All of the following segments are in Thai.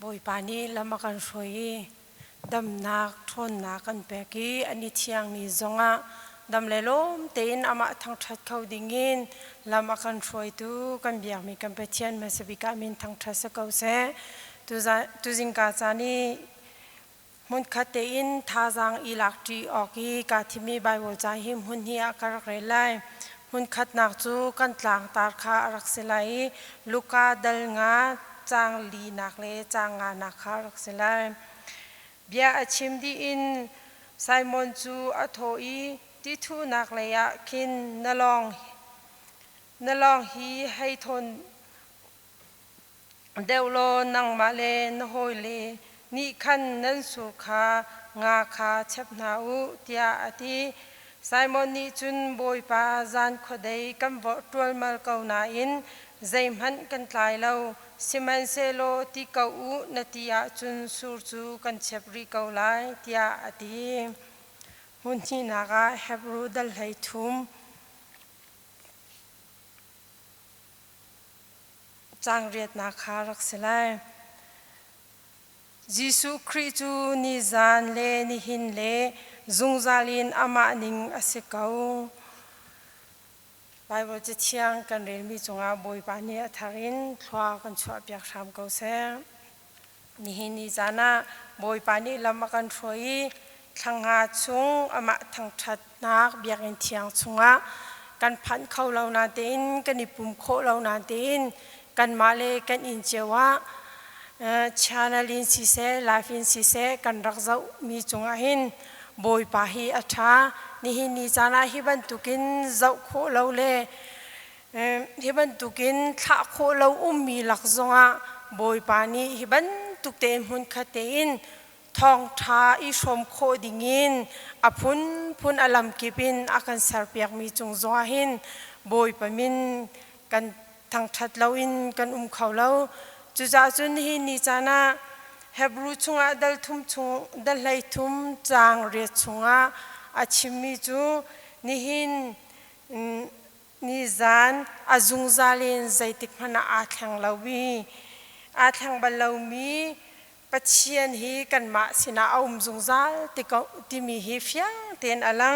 บอยปานีละมากันช่วยดำนักทนนักกันเปกีอันนี้เที่ยงนี้จงอ่ะดำเลลมเตีนอามาทั้งทัดเขาดิ่งอินละมากันช่วยตูกันเบียมีกันเปเทียนมาสบิกามินทั้งทัดสกาวเสตุจิงกาจานีมุนขัดเตีนท่าจังอิลักตรีออกกีกาทิมีใบวจาหิมหุ่นเฮียการเรลัยมุนขัดนักจูกันตลางตาคารักษาไลลูกาดัลงาจางลีนักเลจางงานักคารักษาไลเบียชิมดีอินไซมอนจูอัทโอีที่ทูนักเลยะคินนลองฮีให้ทนเดวโลนังมาเลนโฮเลนี่ขันนั้นสุขางาคาเชบนาอุเตียอติไซมอนนี่จุนบอยปาจานขดายกัมวตัวมัลกาวนาอินใจมันกันตายเราสิมันเซโลที่เกาอุนติยาจุนสูรจูกันเชบริเกาไลเตียอติหุ่นที่นากาเฮบรูดัลไฮทุมจางเรียดนาคารักษาไลยิสุคริจูนิจานเลนิหินเลจุงซาลินอามานิงอสิกาวไบเบิลจะเที่ยงกันเรียนมีจงอาบอยปานีอัธรินทว่ากันชอบอยากทำเขาเสียนิหินนิจานะบอยปานีละมากันช่วยทั้งหาจุงอามาทั้งชัดนักเบียกินเที่ยงจงอากันพันเขาเหล่านาเดินกันนิปุ่มโคเหล่านาเดินกันมาเลกันอินเจวะชานาลินสิเซลาฟินสิเซกันรักเจ้ามีจงอาหินบอยปาฮีอัฐานิหินนิจานะฮิบันตุกินเจ้าโคเหล่าเลฮิบันตุกินท้าโคเหล่ามีหลักจงอาบอยปานีฮิบันตุกเตนหุนขัดเตนทองท้าอิชมโคดิ่งินอพุนอลัมกิบินอากันสารเปียกมีจงจงอาหินบอยปามินกันทางทัดเหล่าอินกันเขาเหล่าจุจาจุนหินนิจานะเฮบรูชงอาดัลทุมชงดัลไลทุมจางเรียชงอาอาชิมิจูนิหินนิจานอาจุงซาลินใจติกมันอาแข่งเหล่าวีอาแข่งบัลเหล่ามีปัจเจียนฮีกันมาสินาอาจุงซาลติมีฮีเฟียงเตียนอลัง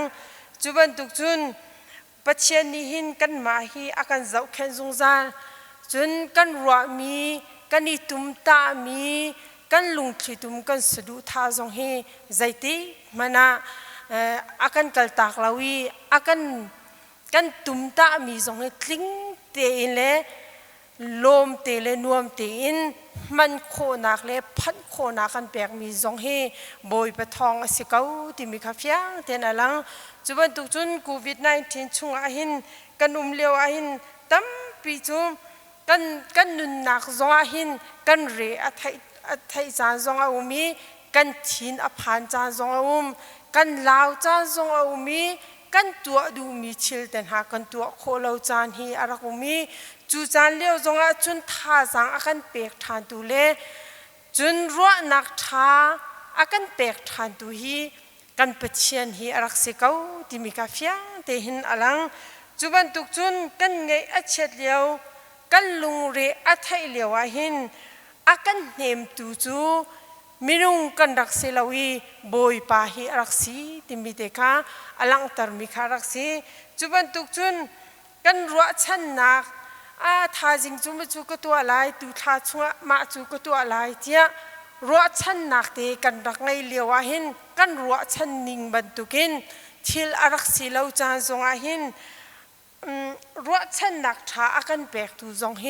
จุบันตุกจุนปัจเจียนนิหินกันมาฮีอากันเจ้าแข่งจุงซาจุนกันรัวมีกันนิตุมตามีกันลุงคิตุมกันสะดุท่าจงเฮใจติมันอากันกัลตากลาวีอากันตุมตามีจงเฮคลิ้งเตอินเลลมเตเลนวมเตอินมันโคนักเลพันโคนักกันแปลกมีจงเฮบอยปะทองสิเกาที่มีคาเฟียงเตนอลังจุบันตุจุนโควิด-19ชุงอาหินกันเลียวอาหินตั้มปีจุมกันนุนนักจงอาหินกันเรอไทยจานจงอาอุมีกันทินอภันจานจงอาอุมกันลาวจานจงอาอุมีกันตัวดูมีชิลเต็นหากันตัวโคลาวจานฮีอารักอุมีจูจานเลี้ยวจงอาจุนท่าจังอากันเปกทานตุเลจุนรัวนักท่าอากันเปกทานตุฮีกันเปเชียนฮีอารักสิเกาที่มีกาเฟียเตหินอลังจุบันตุกจุนกันไงอัจเฉเลียวกันลุงเรอไทยเลียวอาหินอากันเนมตูจูมิรุงกันรักษาลาวีบอยปาฮีรักษีติมิเตคาอลังตรมิคารักษีจุบันตุกจุนกันรัวชันนักท่าจิงจุมจูกตัวลายตูท่าชัวมาจูกตัวลายเจ้ารัวชันนักเตกันรักไงเลียวอาหินกันรัวชันนิงบันตุกินทิลอารักษีลาวจานจงอาหินรัวชันนักท่าอากันเปกตูจงเฮ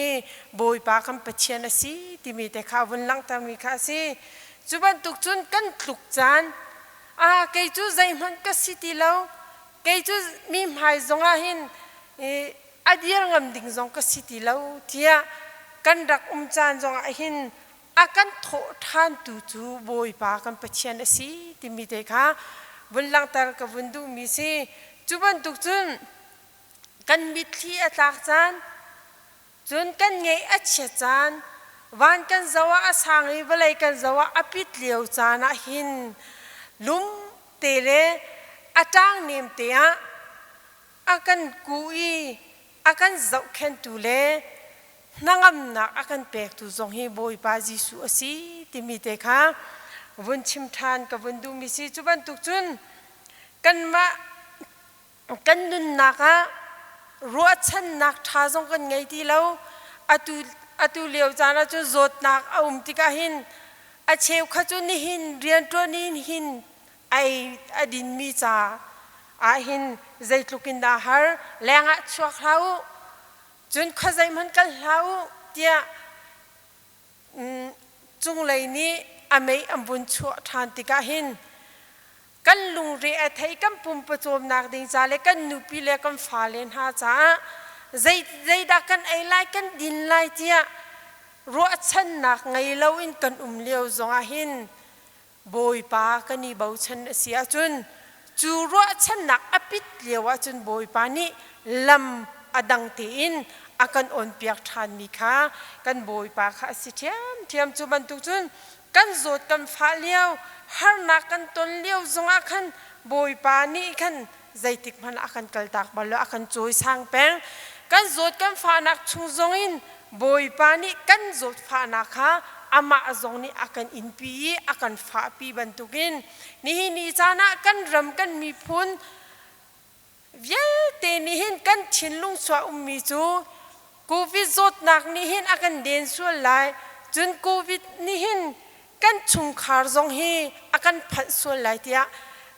บอยปากันปะเชียนสีที่มีแต่ข้าวันลังตามมีข้าสีจุบันตุกจุนกันตุกจานเกยจูใจมันก็สิติเลาเกยจูมีหายจงอาหินอดียงมดิ่งจงก็สิติเลาเทียกันรักจานจงอาหินอากันโถทานตูจูบอยปากันปะเชียนสีที่มีแต่ข้าวันลังตามกับวันดูมีสีจุบันตุกจุนกันมิตรที่อัตลักษณ์จนกันไงอัจฉริยะวันกันจะว่าสังหิบเลยกันจะว่าอภิตเลียวจานะหินลุมเตเลอาจารย์นิมเตียอากันกุยอากันจะเข็นตุเล nangam nak akan pek tu zong hi boi pa Jisu asi ti mi te kha vun chim than ka vun du mi si chuban tuk chun kan ma kan nun naka ruwa chan nak tha zong kan ngai ti lo atu leo jana chu zot nak ti ka hin a cheu kha chu ni hin rian to ni hin ai adin mi cha a hin zaitlukin da har lenga chuak hlau chun khazai man kal hlau tia chung lei ni amei ambun chu than ti ka hin kan lung re a thei kam pum pa chom nak ding cha le kan nu pi le kam fa len ha cha zai da kan ai lai kan din lai tia ro chan nak ngai lo in kan leo zong a hin boi pa kan ni bau chan sia chun chu ro chan nak apit lewa chun boi pa ni lam adang te in akan on piak than mi kha kan boi pa kha si thiam chu ban tu chun kan zot kan fa leo har na kan ton leo zonga khan boi pa ni khan zaitik man akan kal tak balo akan choi sang peng kan zot kan fa nak chung zongin boi pa ni kan zot fa na kha ama azong ni akan inpi akan fa pi bantukin ni chana kan ram kan mi phun vial te ni hin kan chinlung swa mi chu covid zot nak ni hin akan den su lai chun covid ni hin kan chung khar zong hi akan phat su lai tia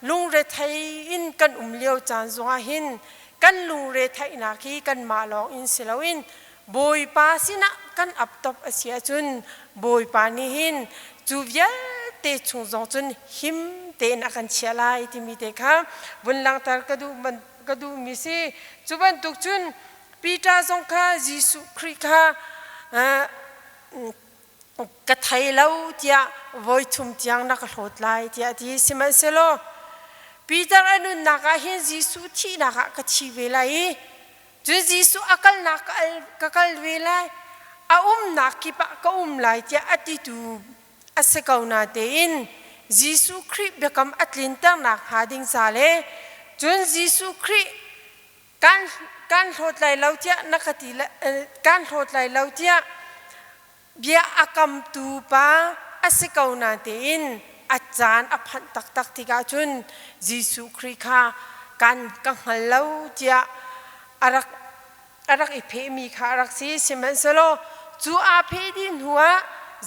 lung re thai in kan leo chan zonga hin kan lung re thai na ki kan ma long in silawin boi pa sina kan ap top asia chun boi pa ni hin chu vial te chung zong chun him te na kan chialai ti mi te kha bunlang tar kadu mi si chuban tuk chun pita zong kha Jisu Christ kha ka thai lo tia voi thum tiang na ka hlot lai tia ti siman selo Peter anu naka hin Jisu thi naka ka chi velai chu Jisu akal nak ka kal velai a naki pa ka lai tia atitu asakauna te in Jisu Christ bekam atlin tang nak hading sale chun Jisu Christ kan hlot lai lo tia nakati kan hlot lai lo tia bia akam tu pa asikauna te in achan aphan tak tika chun Jisu Christ kha kan halo tia arak iphe mi kha arak si siman solo chu a phe din huwa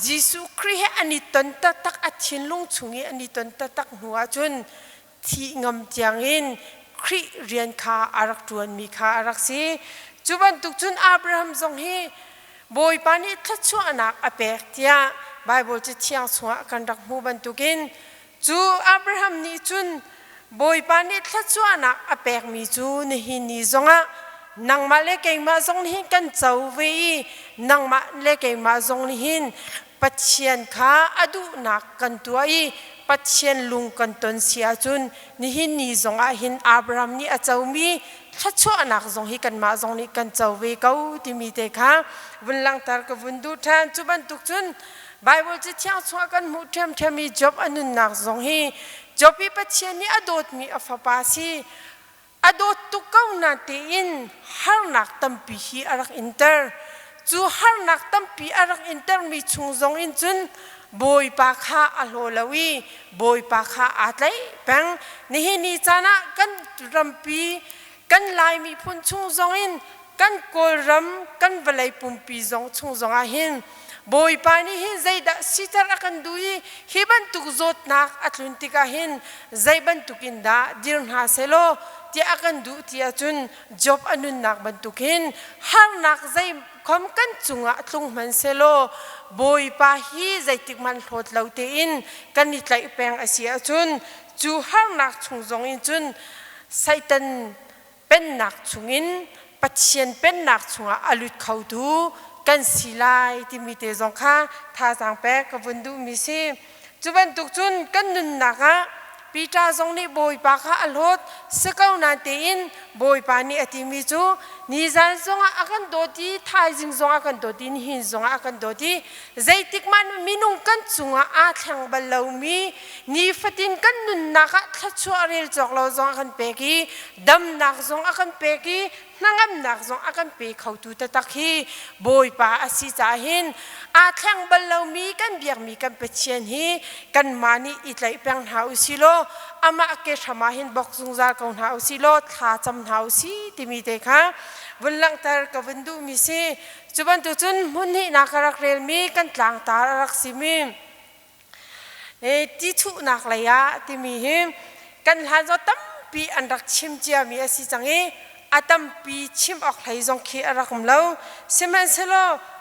Jisu Christ ani ton tak achin lung chungi ani ton tak huwa chun thi ngam tiangin Christ rian kha arak tuan mi kha arak si chuban tuk chun Abraham zong hi boi pani thachu anak apek tia Bible chi thiang chua kan rak mu ban tukin chu Abraham ni chun boi pani thachu anak apek mi chu ni hi ni zonga nang ma le ke ma zong hi kan chau ve nang ma le ke ma zong ni hin pachian kha adu nak kan tuai pachian lung kan ton sia chun ni hin ni zonga hin Abraham ni a chau mi thachu anak zong hi kan ma zong ni kan chau ve kau ti mi te kha bunlang tar ka bundu than chu ban tuk chun Bible chi thiang chua kan mu them mi job anun nak zong hi job pi pachian ni adot mi afapa si adot tu kau na te in har nak tampi hi arak inter chu har nak tampi arak inter mi chung zong in chun boi pa kha alo lawi boi pa kha atlai pang ni hi ni chana kan rampi kan lai mi phun chung zong in kan kol ram kan valai pumpi zong chung zong a hin boi pani hin zaida sitar akan dui hiban tuk zot nak atlun tika hin zaiban tukin da dirn ha selo ti akan du ti achun job anun nak ban tukin har nak zai khom kan chunga tlung man selo boi pa hi zaitik man hlot laute in kan ni tlai peng asia chun chu har nak chung zong in chun saitan pen nak chungin pachian pen nak chunga alut khaudu kan silai ti mi te zong kha tha sang pe ka bundu mi si chuban tuk chun kan nun naka ปีตาทรงนี่บอยปาค่ะอลดสกาวนันเตียนบอยปานี่อติมิจูนิจันทรงอากันโดดีทายจิงทรงอากันโดดีนิหินทรงอากันโดดีใจติกมันมินุงกันจุงอาแข่งบอลลูมีนี่ฟัดินกันนุนนักทัชชัวเรลจอกเราทรงอากันเปกีดำนักทรงอากันเปกีนังมนักทรงอากันเปเขาตูตะตักฮีบอยปาอาศิจาหินอาแข่งบอลลูมีกันเบียกมีกันเปเชียนฮีกันมานี่อิตไลเปียงหาอุสิโลอามาเกชมาหินบอกซุงซาลกงหาอุสิโลท่าจำหาอุสิที่มีเด็กค่ะวันหลังตาร์กับวันดูมิเซจุบันตุจุนมุนีนักรักเรลมีกันหลังตารักสิมีที่ทุนักเลยะที่มีหิมกันหันจะตั้มปีอันรักชิมเจียมีสิจังเออาตั้มปีชิมออกไหลจงขี้รักของเราเสมันเสล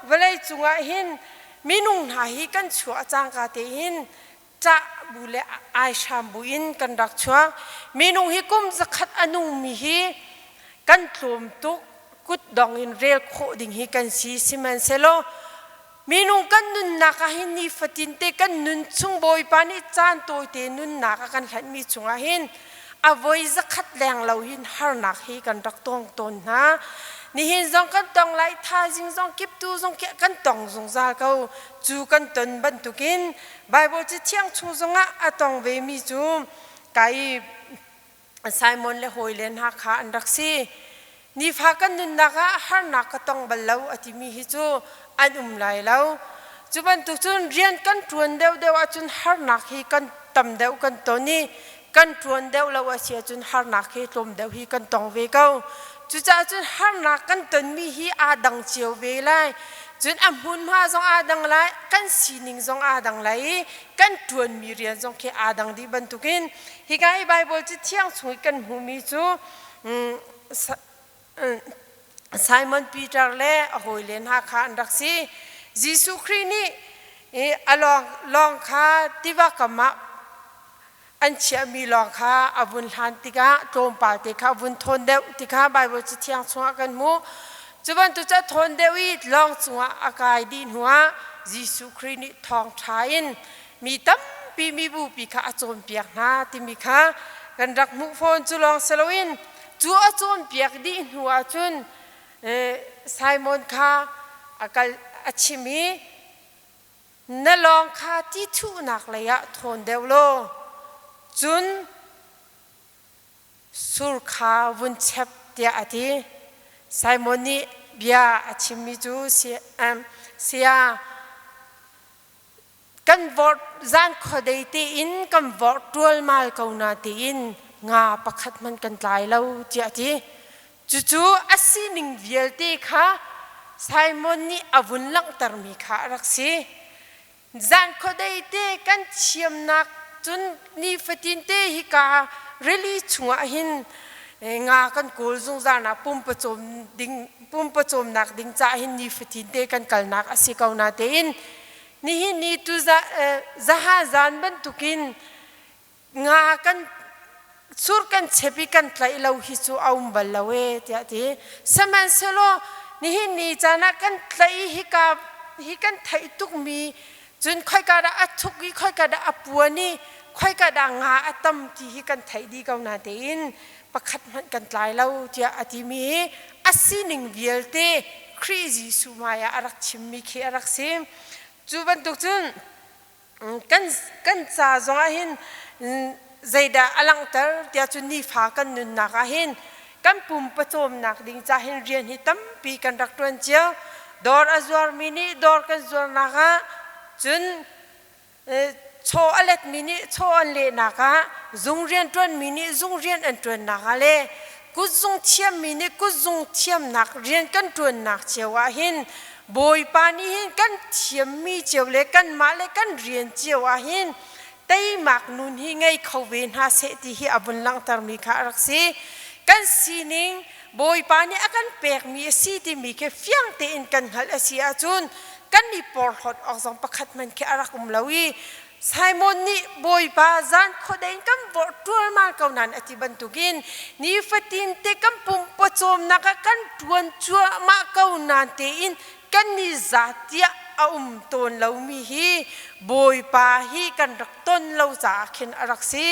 เวลาจุงหินมีนุ่งหาหิกันชัวจางกาเตหินจะบุเลไอชามบุอินกันรักชัวมีนุ่งหิกุมจะขัดอนุมีหิกันกลุ่มตุกกุดดองอินเรียลโคดิ่งหิกันสีสิมันเซโลมีนุ่งกันนุนนักหินนี่ฟัดินเตกันนุนชุงบอยปานิจานตัวเตนุนนักกันขันมีชุงหินอวัยจะขัดแรงเราหินฮาร์นักหิกันรักตองตนนะนี่หินจงกันตองไล่ท่าจิงจงกิบตูจงเกกันตองจงซาเขาจูกันตนบรรทุกินไบเบิลจะเที่ยงชูจงอะตองเวมีจูไก่ไซมอนเลหอยเลนฮักขาอันรักซีนี่พากันนุนนักฮาร์นักก็ต้องบรรลุอธิมีฮิจูอันไลเราจุบันตุจุนเรียนกันทวนเดียวเดียวจุนฮาร์นักฮีกันตำเดียวกันตัวนี้กันทวนเดียวเราเสียจุนฮาร์นักฮีตมเดียวฮีกันตองเวเขาจุดจุนฮาร์นักกันตนมีฮีอาดังเจียวเวไลจุนอัมพุนมาจงอาดังไลกันสีนิงจงอาดังไลกันทวนมีเรียนจงเคอาดังดีบรรทุกินฮิกายไบเบิลจะเที่ยงช่วยกันหูมีจูไซมอนปีเตอร์เล่หอยเลนฮักขาอันรักซียิสุครีนี่ลองขาที่ว่ากมาอันเชื่อมีลองขาอบุญหันติกาโจมปาติกาบุญทนเดวติกาไบเบิลจะเที่ยงช่วยกันมูจุบันตุจะทนเดวิดลองช่วยอากายดินหัวยิสุครีนี่ทองชายนมีตั้มปีมีบุปีขาโจมเปียกนาติมีขากันรักมุฟอนจุลองเซลวินจูอาโจมเปียกดินหัวจุนไซมอนคาอากาอชิมีนลองคาที่ทุนักเลยะทนเดวโลจุนสุรคาวุนเชปเดียอดีไซมอนี่เบียอชิมิจูเสียกันวอดจานขดตีอินกันวอดตัวมาลกาวนาตีอินงาประคัดมันกันหลายแล้วเจ้าที่จู่ๆอาศินิงเวียลตีค่ะไซมอนนี่อาวุนลังตรมีค่ะรักษีจานขดตีกันเชียมนักจนนี่ฟัดินเตฮิกาเรลีชัวหินงากันกูลจงจานะปุ่มประจมนักดิ่งจ่าหินนี่ฟัดินเตกันกัลนักอาศิกาวนาเตอินนี่หินนี่ตุจะหาจานบรรทุกินงากันสุรกันเชปิกันไตเราฮิจูเอาบลลาเวที่อาทิสมันเซโลนี่หินนี่จานะกันไตฮิกันไทตุกมีจนค่อยกระดาอัตุกีค่อยกระดาอัปวนี่ค่อยกระดางาอัตมที่ฮิกันไทดีกาวนาเตอินประคัดมันกันไตเราที่อาทิมีอาศินิงเวียลเตครีซิสุมายาอารักชิมมิเคอารักซิมจูบันตุจุนกันซาจงอาหินใจดาอลังเตอร์เดียจุนนี่ฟ้ากันนุนนักอาหินกันปุ่มประโจมนักดิ่งจ่าหินเรียนหิตัมปีกันรักตัวนเจียวดอร์อจวร์มินิดอร์กันจวร์นักจุนโชอเล็ดมินิโชอันเลนักจุงเรียนตัวนมินิจุงเรียนอันตัวนนักเลกุจุงเทียมมินิกุจุงเทียมนักเรียนกันตัวนนักเจียวอาหินบอยปานีหินกันเทียมมีเจียวเล็กกันมาเล็กกันเรียนเจียวอาหินแต่มักนุนหิไงเขาเวนหาเสติฮิอบุญลังตารมีขารักษีกันสีนิงบอยปานีอากันเปกมีสีที่มีแค่เฟียงเตอินกันหัลเสียจุนกันนี่ปอลหดออกสองประคัดมันแค่อารักลาวีไซมอนนี่บอยปาจานขดเองกันวอตัวมาเกานันอธิบันตุกินนี่ฟัดตินเตกันปุ่มประจมนักกันทวนชัวมาเกานันเตอินกันนี่จัดยาตนเรามีฮีบอยปาฮีกันรักต้นเราจากเข็นอารักษี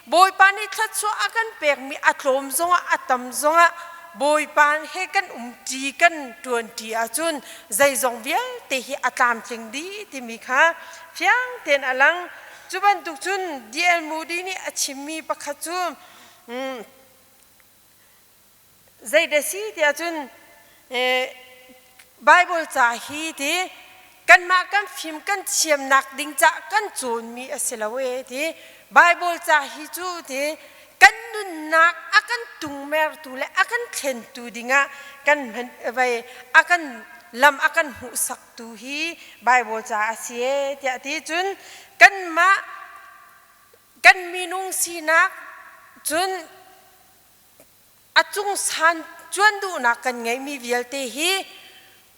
boy pani that so akan pek mi atlom zonga atam zonga boy pan he kan ti kan tuan ti achun zai zong vial te hi atam tling di ti mi kha fiang ten alang chuban tuk chun dial mudi ni achimi pakhachu zai da si ti achun Bible cha hi ti kan ma kan phim kan chiam nak ding cha kan chun mi asilawe ti Bible cha hi chu ti kan nun nak akan tung mer tu le akan thlen tu dinga kan vai akan lam akan hu sak tu hi Bible cha asie ti ati chun kan ma kan minung sinak chun achung san chuan du na kan ngai mi vialte hi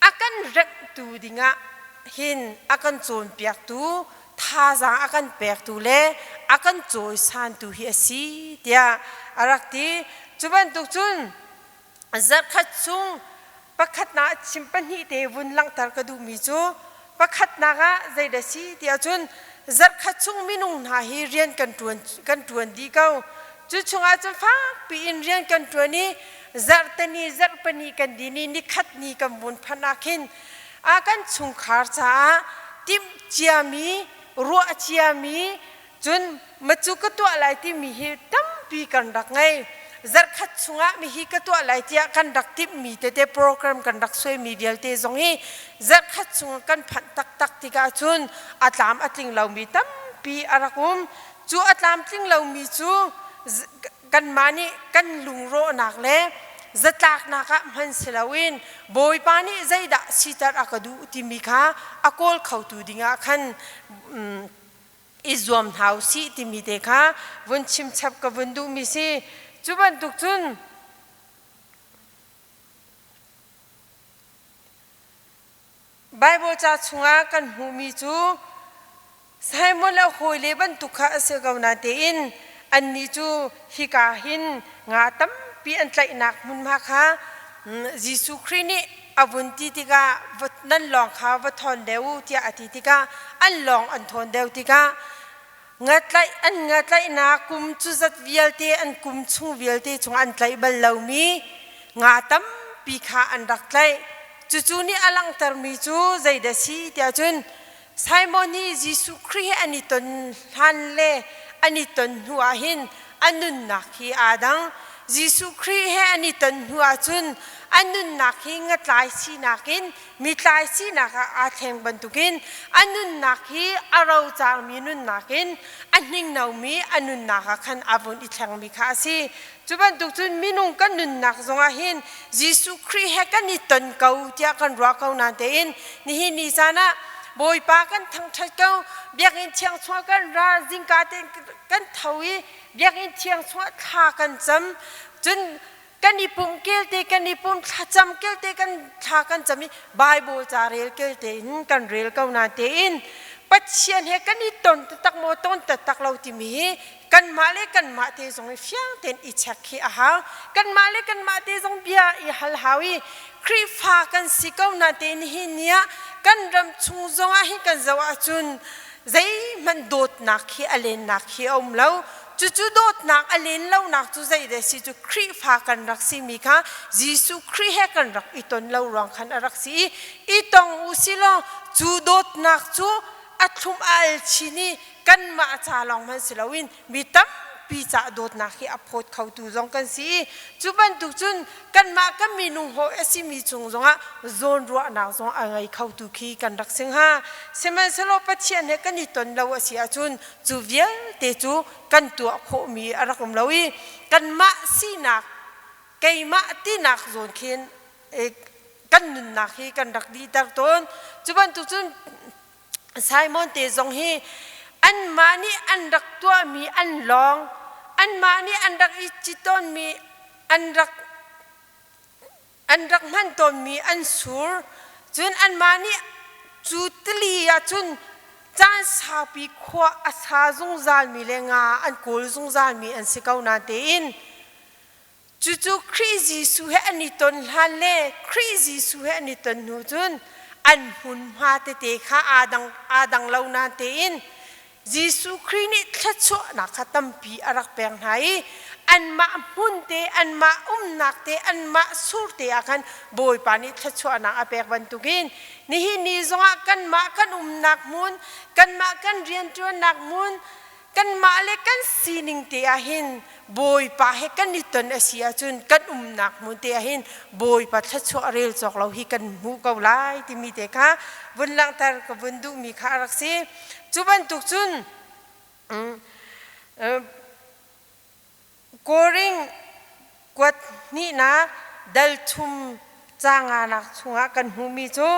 akan rek tu dinga hin akan chon piak tu tha za akan pek tu le akan choi san tu hi asi tia arakti chuban tuk chun zat khat chung pakhat na chimpan hi te vun lang tar ka du mi chu pakhat na ga zai da si tia chun zat khat chung minung na hi rian kan tuan di kau chu chunga chu fa pi in rian kan tuani zartani zarpani kan dini ni khat ni kam bun phanakin akan chung khar cha tim chiami ro chiami chun machu ka to lai ti mi hi tam pi kan dak ngai zar khat chunga mi hi ka to lai tia kan dak tip mi te program kan dak soi mi vial te zong hi zar khat chung kan phan tak tak ti ka chun atlam atling lau mi tam pi arakum chu atlam tling lau mi chu kan mani kan lungro nak le zatlak naka man silawin boy pani zaida sitar akadu timika akol khautu dinga khan izom hausi timite kha won chim chap ka bundu mi si chuban tukchun Bible cha chunga kan humi chu Simon la hoile ban tukha ase gauna te in anni chu hika hin nga tam pi an tlai nak mun ma kha Jesu Christ avunti tika nan long kha va thon deu tia ati tika an long an thon deu tika ngatlai na kum chu zat vialte an kum chung vialte chung an tlai bal lomi nga tam pi kha an rak tlai chu ni alang tar mi chu zaida si tia chun Simon ni Jesu Christ ani ton han le ani ton huwa hin anun nakhi adang Jesu Christ he ani ton huwa chun anun nakhi ngatlai si nakin mitlai si naka atheng bantukin anun nakhi arau chang minun nakin anning naumi anun naka khan avun ithang mi kha si chuban tukchun minung kan nun nak zonga hin Jesu Christ he kan ni ton kau tia kan ra kau na te in ni hi ni sana boy pa kan thang thai kau biak in chiang chwa kan ra jing ka te kan thawi biak in chiang chwa tha kan cham chun kan ni pum kel te kan ni pum cham kel te kan tha kan chami Bible cha rel kel te in kan rel kau na te in pachian he kan ni ton tak mo ton tak lau ti mi kan ma te zong fiang ten I chakhi a ha kan ma te zong bia I hal hawi kri pha kan sikau na te ni hi nia kan ram chung zonga hi kan zawa chun zai man dot nakhi alen nakhi om lau chu dot nak alen lau nak chu zai de si chu kri pha kan rak si mi kha Jesu Kri he kan rak iton lau rang khan arak si itong usilo chu dot nak chu athum al chini kan ma cha long man silawin mitam pi cha dot nakhi aphot khau tu zong kan si chuban tu chun kan ma ka minung ho asimi chung zonga zon ro na zong angai khau tu khi kan rak sing ha semen selo pachian he kan iton lau asia chun chu vial te chu kan tu kho mi arakom lawi kan ma sinak kai ma tinak zon khin kan nun nakhi kan rak di tar ton chuban tu chun Simon te zong hi an mani an rak tua mi an long an mani an rak ichiton mi an rak man ton mi an sur chun an mani chu tli ya chun chan sa pi khwa asa zung zal mi le nga an kol zung zal mi an sikau na te in chu crazy su he ani ton han le crazy su he ani ton nu chun an hun ha te kha adang lau na te in ยิสุครินิทัชวนักตัมปีอารักแปลงไห้อันมาหุ่นเตอันมานักเตอันมาสูรเตอากันบอยปานิทัชวนักอาเปกบันตุกินนี่นี่จงกันมากันนักมุนกันมากันเรียนตัวนักมุนกันมาเลกันซีนิงเตียหินบอยปาให้กันนิตันเสียจุนกันนักมุนเตียหินบอยปาทัชวเรลจอกเราฮิกันมูเกาไลที่มีเตค่ะวันหลังตากับวันดูมีขารักษีจุบันตุกจุนโกริงกวดนี่นะดัลทุมจางานักชงกันหูมีจู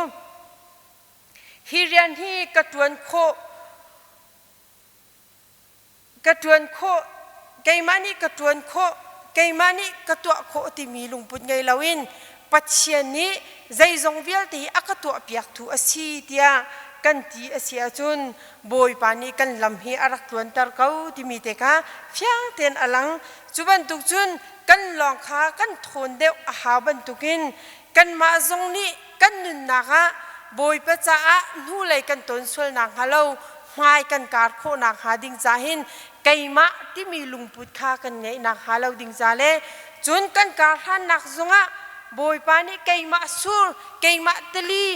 ฮิเรียนฮีกระตวนโคไกมานี่กระตวนโคไกมานี่กระตัวโคที่มีลุงปุ่นไงลาวินปัจเจียนี้ใจจงเวียลที่อักตัวเปียกถูอาศีเดียกันที่อาเซียจุนบอยปานีกันลำฮีอารักตวนตาเขาที่มีเตกะเฟียงเต็นอลังจุบันตุกจุนกันลองขากันทนเดียวอาหาบันตุกินกันมาจงนี้กันนุนนักะบอยประจ้านู่เลยกันตนส่วนนักฮาโลหายกันการโคนักหาดิงจาหินไกมะที่มีลุงปุดขากันไงนักฮาโลดิงจาเลจุนกันการหันนักจงะบอยปานีไกมะสูรไกมะตลี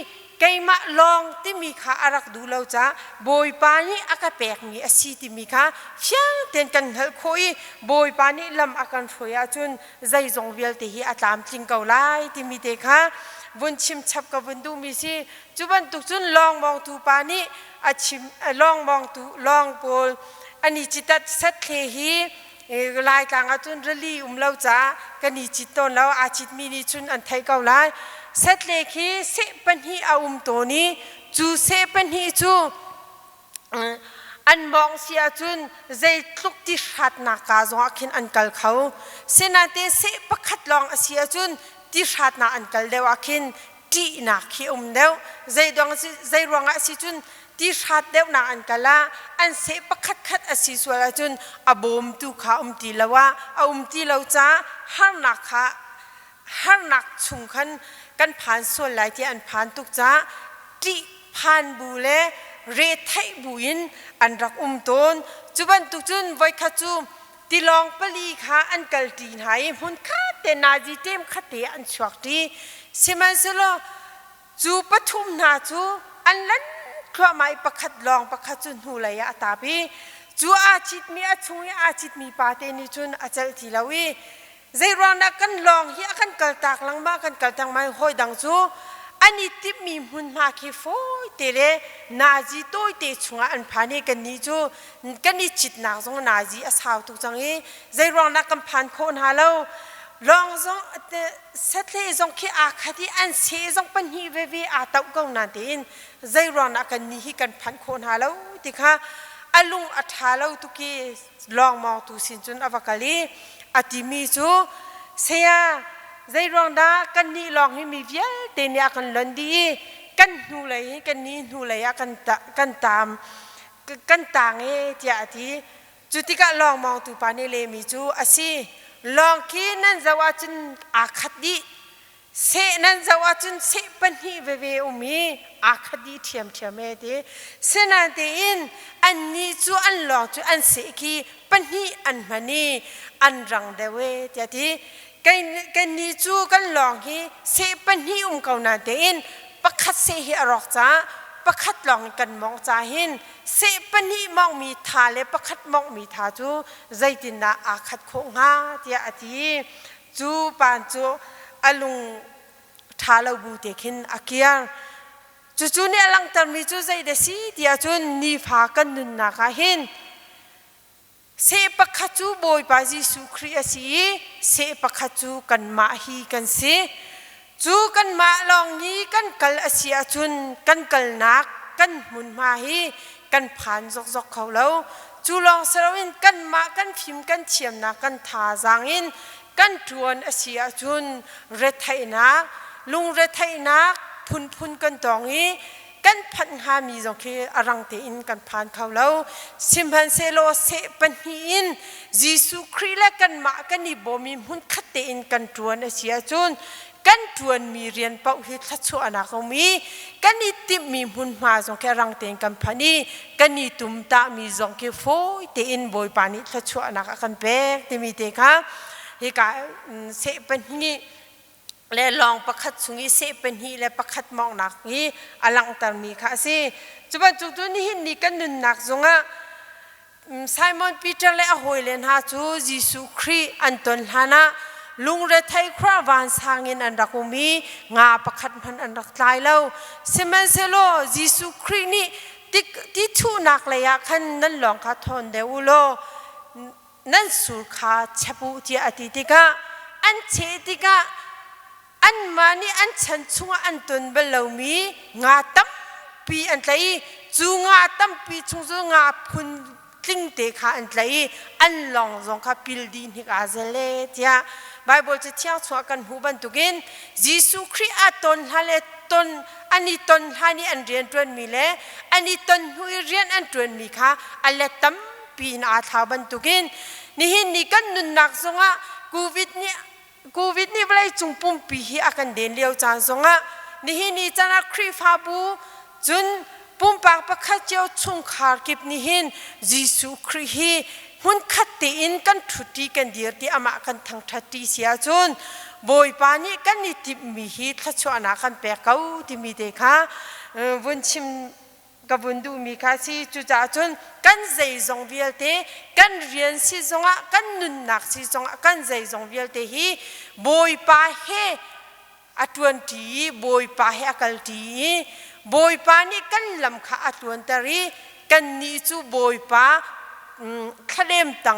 ไกมาลองที่มีขาอารักดูเราจ้าบอยปานีอากาเปกมีอาชีที่มีขาเชียงเต็นกันเฮลโคยบอยปานีลำอาการช่วยอาจุนใจจงเวียลที่ฮีอาตามจิงเกาไลที่มีเด็กขาบุญชิมชับกับบุญดูมีสิจุบันตุกจุนลองมองตูปานีอาชิมลองมองตูลองโพลอันนี้จิตตัดเซตเคฮีลายกลางอาจุนรลีเราจ้ากันนี้จิตตนเราอาจิตมีนิจุนอันไทยเกาไลเสร็จเลยคือเสเป็นที่อาตัวนี้จูเสเป็นที่จูอันมองเสียจุนใจทุกที่ชัดนักการจงอาคินอันกัลเขาเสนาเตเสประคัดลองเสียจุนที่ชัดนักอันกัลเดวอาคินที่นักขี้เดวใจดวงใจรวงอาศิจุนที่ชัดเดวนักอันกัลละอันเสประคัดคัดอาศิสวลจุนอบมตุขาตีละว่าตีละจ้าหันนักขาหันนักชุงขันกันผ่านส่วนหลายที่อันผ่านตุกจ้าที่ผ่านบูเลเรทายบุญอันรักต้นจุบันตุกจุนไว้ขจูที่ลองปลีขาอันกัลตีนหายหุ่นข้าแต่นาจีเต็มขัดเตอันชวกทีเสมันสโลจูปทุมนาจูอันนั้นครัวไม่ประคัดลองประคัดจุนหูเลยอะตาบีจูอาจิตมีอาชงอาจิตมีปาเตนิจุนอาจารย์ทีลาวีใจร้อนนักกันลองเฮียกันกัลตากลังมากันกัลตังไม่ห้อยดังจูอันนี้ที่มีหุ่นมาคีโฟเตเลนาจีโต้เตชงอันพานีกันนี้จูกันนี้จิตนักจงนาจีอาสาวตุกจังเอใจร้อนนักกันผ่านคนหาเราลองจงเสร็จเลยจงขี้อาคดีอันเสียจงเป็นฮีเววีอาตากงนันเองใจร้อนนักกันนี้กันผ่านคนหาเราติค่ะอลุงอัฐาเราตุกี้ลองมองตุสินจุนอวกาลีอาทิมีจูเสียใจรองดากันนี่ลองให้มีเวียเตนียกันลันดีกันหูเลยกันนี้หูเลยกันตามกันต่างเอที่อาทิจุดที่ก็ลองมองตูปานีเลมีจูอาศิลองคีนั่นจะว่าจุนอาคดีเสนั่นจะว่าจุนเสปันฮีเวเวอุมีอาคดีเทียมเมเดเสนาเดอินอันนี้จูอันลองจูอันเสกีปันฮีอันมันนี่อันรังเดเวที่ที่กันนี้จูกันลองฮีเสปันฮีเกานาเดอินประคัดเสฮีอรอกจ้าประคัดลองกันมองจ้าหินเสปันฮีมองมีทาเลประคัดมองมีทาจูใจตินาอาคัดโคงฮาที่ที่จูปานจูอลุงทาลาบูเตคินอากิยาจู่ๆเนี่ยหลังจากมีจู่ใจเดซีที่อาจุนนีฟากันนุนนักหินเสปะขจูบอยปาจิสุครีสีเสปะขจูกันมาฮีกันสิจูกันมาลองนี้กันกัลอาเซียจุนกันกัลนักกันมุนมาฮีกันผ่านจกเขาแล้วจูลองสระวินกันมากันพิมกันเฉียมนักกันทาจางอินกันทวนอาเซียจุนเรทัยนักลุงเรทัยนักพุนกันตองนี้กันพันหามีจงคีอรังเตอินกันผ่านเขาแล้วสิมพันเซโลเสปันหินยิสุครีและกันมากันนี่บ่มีหุ่นคัดเตอินกันทวนอาเซียจุน กันทวนมีเรียนเป้าหิทัชวนาเขามีกันนิติมีมุนมาจงแค่รังเต็งกันพันีกันนิตุมตามีจงแค่โฟยเตอินบอยปานิทัชวนากันเป๊กที่มีเตค่ะเฮกาเสเป็นนี่และลองประคัดสุงีเสเป็นฮีและประคัดมองหนักนี้อลังตารมีค่ะสิจุบันจุดนี้นี่กันนุนหนักจงอ่ะไซมอนปีเตอร์และฮอยเลนฮาจูยิสุครีอันตนฮานะลุงเรทัยคราวันสางเงินอันรักมีงาประคัดมันอันรักตายแล้วเซมันเซโลยิสุครีนี่ที่ทูนักเลยคันนั่นลองคัดทนเดวโลนั่นสุขะเชปุที่อติติกะอันเชติกะอันมานี่อันฉันช่วงอันตนเบลามีงาตั้มปีอันไหนจูงาตั้มปีช่วงจูงาพุนทิ้งเตะขาอันไหนอันลองจงข้าพิลดินฮิกอาเซเลที่ะไบเบิลจะเที่ยวชัวกันหูบันตุกินยิสุคริอาตนฮาเลตนอันนี้ตนฮานี่อันเรียนตวนมีเลอันนี้ตนหุยเรียนอันตวนมีค่ะอันเลตั้มปีนอาทาบันตุกินนี่หินนี่กันนุนนักจงอ่ะโควิดนี่เวลาจุงปุ่มปีฮีอากันเดินเลี้ยวจานจงอ่ะนี่นี่จานักครีฟาบูจุนปุ่มปากประคัดเจ้าชงขาร์กิบนี่หินยิสุคริฮีหุ่นขัดตีอินกันทุตีกันเดียร์ที่อามากันทั้งทัดตีเสียจุนบอยปานี่กันนี่ติมีฮีทัดชวนากันแปะเก้าที่มีเด็กค่ะวันชิมกับวันดูมีค่ะสิจุจ่าจุนกันใจจงเวียลเตกันเรียนสิจงอ่ะกันนุนนักสิจงอ่ะกันใจจงเวียลเตฮีบอยปาเฮอัตวันทีบอยปาเฮอักลทีบอยปานี่กันลำขาอัตวันตารีกันนี่จูบอยปาเคลมตัง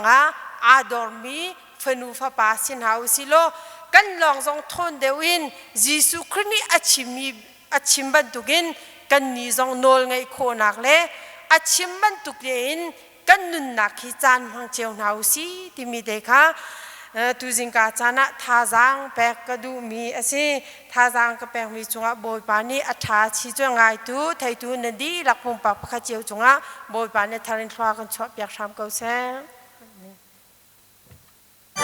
อาดอร์มีฟนูฟาปาสินหาสิโลกันลองจงทนเดวินยิสุครินีอาชิมบันตุกินกันนี่จงโนลไงโคนักเล่อาชิมบันตุกินกันนุนนักฮิจานมังเจียวนาสิที่มีเด็กค่ะตุจิงกาจานะท่าจางแปกกระดูมีสิท่าจางก็แปกมีจงอ่ะบอยปานี่อัฐาชิจงไงตูไทยตูนันดีหลักปุ่มปากพระเจียวจงอ่ะบอยปานี่ทารินทวากันชอบอยากทำเกาเซ